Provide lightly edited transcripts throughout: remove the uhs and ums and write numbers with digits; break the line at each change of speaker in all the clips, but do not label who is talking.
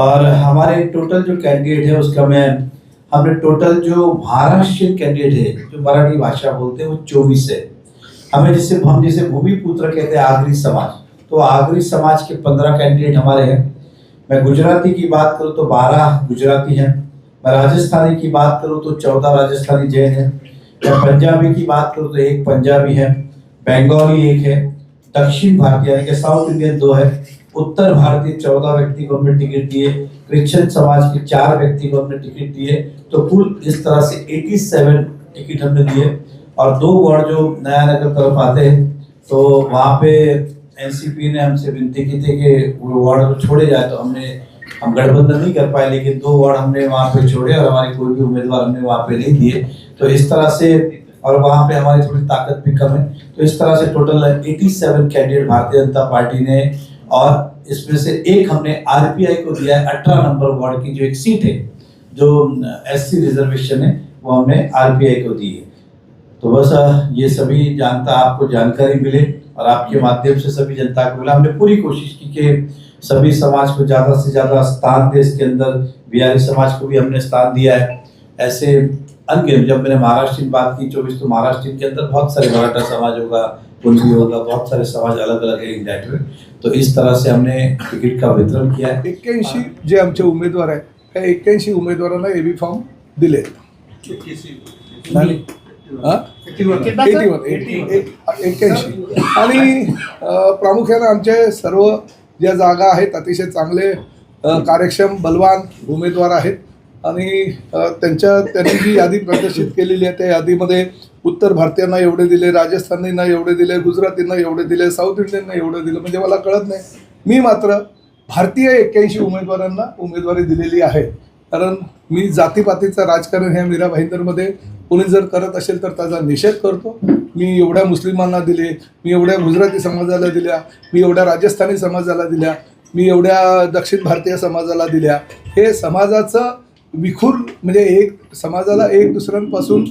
और हमारे टोटल जो कैंडिडेट है उसका मैं हमने टोटल जो महाराष्ट्र कैंडिडेट है जो मराठी भाषा बोलते हैं वो 24 है। हम जिसे भूमिपुत्र कहते हैं आगरी समाज, तो आगरी समाज के 15 कैंडिडेट हमारे हैं। मैं गुजराती की बात करूँ तो 12 गुजराती हैं। मैं राजस्थानी की बात करूँ तो 14 राजस्थानी जैन हैं। मैं पंजाबी की बात करूँ तो 1 पंजाबी है। बंगाली 1 है। दक्षिण भारतीय यानी कि साउथ इंडियन 2 है। उत्तर भारतीय 14 व्यक्ति को हमने टिकट दिए। क्रिश्चियन समाज के 4 व्यक्ति को हमने टिकट दिए। तो कुल इस तरह से 87 टिकट हमने दिए। और 2 वार्ड जो नया नगर तरफ आते हैं तो वहाँ पे एनसीपी ने हमसे विनती की थी कि वो वार्ड को छोड़े जाए, तो हम गठबंधन नहीं कर पाए, लेकिन 2 वार्ड हमने वहाँ पे छोड़े और हमारे कोई भी उम्मीदवार हमने वहाँ पे नहीं दिए। तो इस तरह से, और वहाँ पे हमारी थोड़ी ताकत भी कम है, तो इस तरह से total 87 candidate Bharatiya Janata party ने, और इसमें से एक हमने आरपीआई को दिया है 18 नंबर वार्ड की जो एक सीट है जो एससी रिजर्वेशन है, वो हमने आरपीआई को दी है। तो बस ये सभी जानता आपको जानकारी मिले और आपके माध्यम से सभी जनता को मिला। हमने पूरी कोशिश की कि सभी समाज को ज़्यादा से ज़्यादा स्थान दे। इसके अंदर बिहारी समाज को भी हमने स्थान दिया है। ऐसे अनगिनत, जब मैंने महाराष्ट्र की बात की 24, तो महाराष्ट्र के अंदर बहुत सारे मराठा समाज होगा, कुणबी होगा, बहुत सारे समाज अलग अलग है इंडिया। तो इस तरह से हमने तिकीट का वितरण किया है।
81 जे आमचे उमेदवार आहे त्या 81 उमेदवारांना एबी फॉर्म दिले। 81 आणि प्रामुख्याने आमचे सर्व ज्या जागा आहेत अतिशय चांगले कार्यक्षम बलवान उमेदवार आहेत आणि त्यांनी जी यादी प्रदर्शित केलेली आहे त्या यादीमध्ये उत्तर भारतीयांना एवढे दिले, राजस्थानींना एवढे दिले, गुजरातींना एवढे दिले, साऊथ इंडियनना एवढे दिले, म्हणजे मला कळत नाही। मी मात्र भारतीय 81 उमेदवारांना उमेदवारी दिलेली आहे, कारण मी जातीपातीचं राजकारण ह्या मीरा भाईंदरमध्ये कोणी जर करत असेल तर त्याचा निषेध करतो। मी एवढ्या मुस्लिमांना दिले, मी एवढ्या गुजराती समाजाला दिल्या, मी एवढ्या राजस्थानी समाजाला दिल्या, मी एवढ्या दक्षिण भारतीय समाजाला दिल्या। हे समाजाचं म्हणजे एक समाजाला एक दुसऱ्यांपासून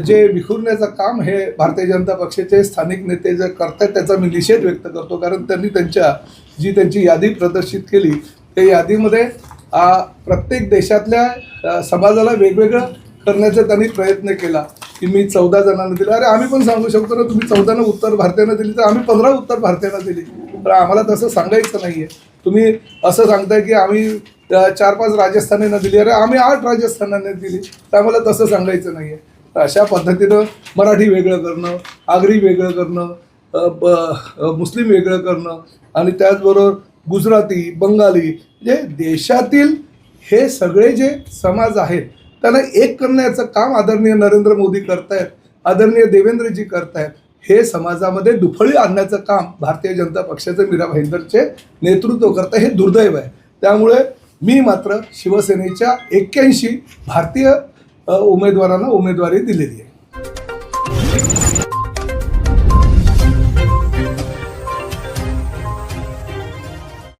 जे विखुरण्याचं काम हे भारतीय जनता पक्षाचे स्थानिक नेते जे करतात त्याचा मी निषेध व्यक्त करतो, कारण त्यांनी त्यांची यादी प्रदर्शित केली त्या यादीमध्ये प्रत्येक देशातल्या समाजाला वेगवेगळं करण्याचा त्यांनी प्रयत्न केला की मी 14 जणांना दिलं। अरे आम्ही पण सांगू शकतो ना, तुम्ही 14 उत्तर भारतीयांना दिली तर आम्ही 15 उत्तर भारतीयांना दिली, तर आम्हाला तसं सांगायचं नाही आहे। तुम्ही असं सांगताय की आम्ही 4-5 राजस्थानींना दिली, अरे आम्ही 8 राजस्थानांना दिली, तर आम्हाला तसं सांगायचं नाही आहे। अशा पद्धतीनं मराठी वेगळं करणं, आगरी वेगळं करणं, मुस्लिम वेगळं करणं आणि त्याचबरोबर गुजराती, बंगाली, जे देशातील हे सगळे जे समाज आहेत त्यांना एक करण्याचं काम आदरणीय नरेंद्र मोदी करतायत, आदरणीय देवेंद्रजी करतायत। हे समाजामध्ये दुफळी आणण्याचं काम भारतीय जनता पक्षाचे मीरा भाईंदरचे नेतृत्व करतं, हे दुर्दैव आहे। त्यामुळे मी मात्र शिवसेनेच्या 81 भारतीय उमेदवारांना उमेदवारी दिलेली आहे।